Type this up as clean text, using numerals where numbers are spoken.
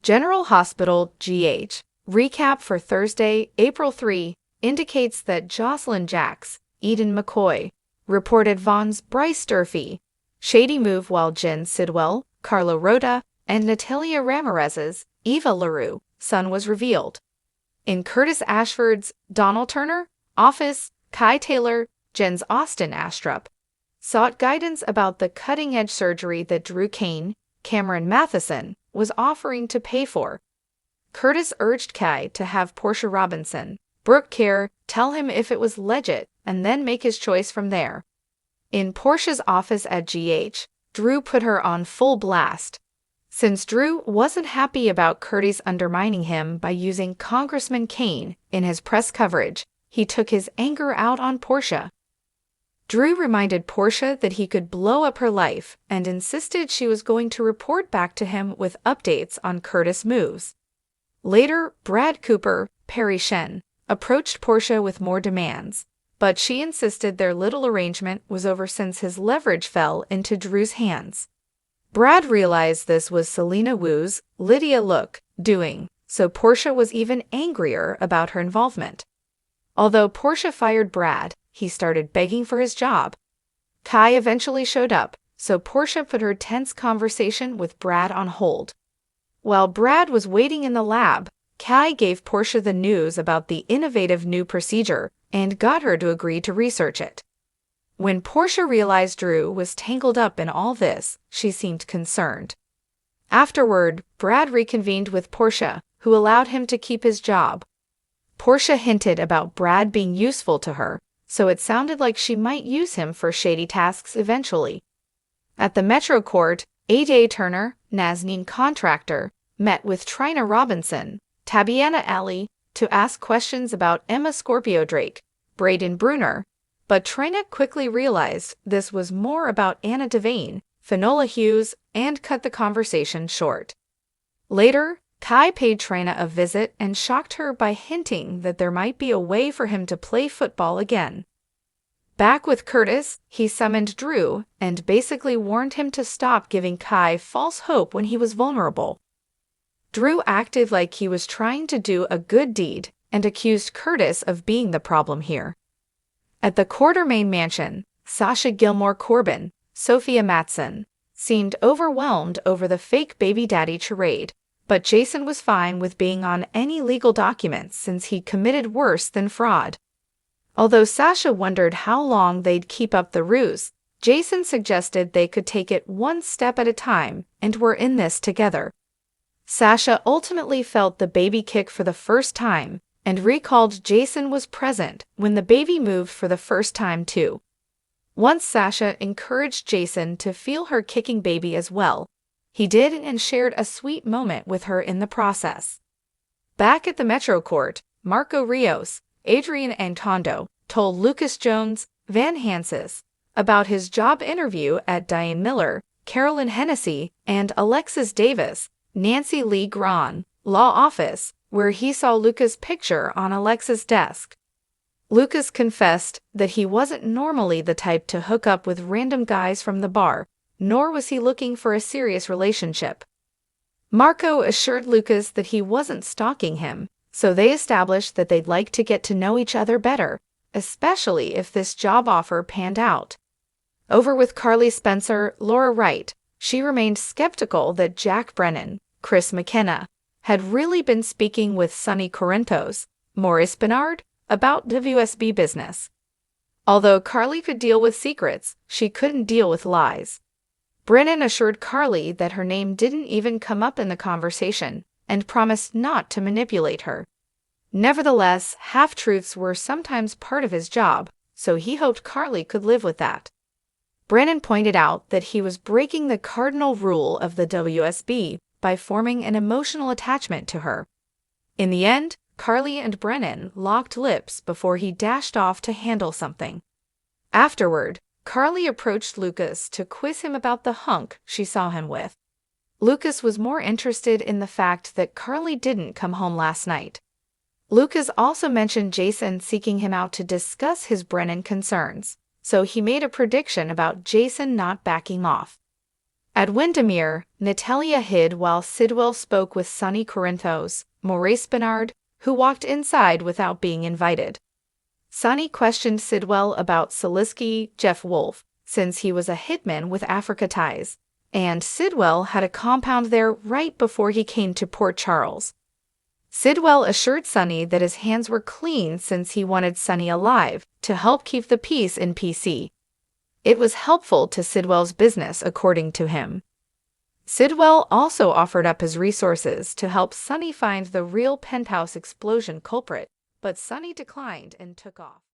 General Hospital GH. Recap for Thursday, April 3, indicates that Josslyn Jax, Eden McCoy, reported Vaughn's Bryce Durfee shady move while Jen Sidwell, Carlo Rhoda, and Natalia Ramirez's Eva LaRue son was revealed. In Curtis Ashford's Donald Turner office, Kai Taylor, Jen's Austin Astrup, sought guidance about the cutting-edge surgery that Drew Kane, Cameron Matheson, was offering to pay for. Curtis urged Kai to have Portia Robinson, Brooke Kerr, tell him if it was legit and then make his choice from there. In Portia's office at GH, Drew put her on full blast. Since Drew wasn't happy about Curtis undermining him by using Congressman Kane in his press coverage, he took his anger out on Portia. Drew reminded Portia that he could blow up her life and insisted she was going to report back to him with updates on Curtis' moves. Later, Brad Cooper, Perry Shen, approached Portia with more demands, but she insisted their little arrangement was over since his leverage fell into Drew's hands. Brad realized this was Selena Wu's Lydia Look doing, so Portia was even angrier about her involvement. Although Portia fired Brad, he started begging for his job. Kai eventually showed up, so Portia put her tense conversation with Brad on hold. While Brad was waiting in the lab, Kai gave Portia the news about the innovative new procedure and got her to agree to research it. When Portia realized Drew was tangled up in all this, she seemed concerned. Afterward, Brad reconvened with Portia, who allowed him to keep his job. Portia hinted about Brad being useful to her, so it sounded like she might use him for shady tasks eventually. At the Metro Court, A.J. Turner, Nazneen contractor, met with Trina Robinson, Tabiana Alley, to ask questions about Emma Scorpio Drake, Braden Bruner, but Trina quickly realized this was more about Anna Devane, Finola Hughes, and cut the conversation short. Later, Kai paid Trina a visit and shocked her by hinting that there might be a way for him to play football again. Back with Curtis, he summoned Drew and basically warned him to stop giving Kai false hope when he was vulnerable. Drew acted like he was trying to do a good deed and accused Curtis of being the problem here. At the Quartermain mansion, Sasha Gilmore Corbin, Sophia Matson, seemed overwhelmed over the fake baby daddy charade, but Jason was fine with being on any legal documents since he committed worse than fraud. Although Sasha wondered how long they'd keep up the ruse, Jason suggested they could take it one step at a time and were in this together. Sasha ultimately felt the baby kick for the first time and recalled Jason was present when the baby moved for the first time too. Once Sasha encouraged Jason to feel her kicking baby as well. He did and shared a sweet moment with her in the process. Back at the Metro Court, Marco Rios, Adrian Antondo, told Lucas Jones, Van Hansis, about his job interview at Diane Miller, Carolyn Hennessy, and Alexis Davis, Nancy Lee Gran, law office, where he saw Lucas' picture on Alexis' desk. Lucas confessed that he wasn't normally the type to hook up with random guys from the bar, nor was he looking for a serious relationship. Marco assured Lucas that he wasn't stalking him, so they established that they'd like to get to know each other better, especially if this job offer panned out. Over with Carly Spencer, Laura Wright, she remained skeptical that Jack Brennan, Chris McKenna, had really been speaking with Sonny Corinthos, Maurice Bernard, about WSB business. Although Carly could deal with secrets, she couldn't deal with lies. Brennan assured Carly that her name didn't even come up in the conversation and promised not to manipulate her. Nevertheless, half-truths were sometimes part of his job, so he hoped Carly could live with that. Brennan pointed out that he was breaking the cardinal rule of the WSB by forming an emotional attachment to her. In the end, Carly and Brennan locked lips before he dashed off to handle something. Afterward, Carly approached Lucas to quiz him about the hunk she saw him with. Lucas was more interested in the fact that Carly didn't come home last night. Lucas also mentioned Jason seeking him out to discuss his Brennan concerns, so he made a prediction about Jason not backing off. At Windermere, Natalia hid while Sidwell spoke with Sonny Corinthos, Maurice Bernard, who walked inside without being invited. Sonny questioned Sidwell about Salisky Jeff Wolfe, since he was a hitman with Africa ties, and Sidwell had a compound there right before he came to Port Charles. Sidwell assured Sonny that his hands were clean since he wanted Sonny alive to help keep the peace in PC. It was helpful to Sidwell's business, according to him. Sidwell also offered up his resources to help Sonny find the real penthouse explosion culprit, but Sonny declined and took off.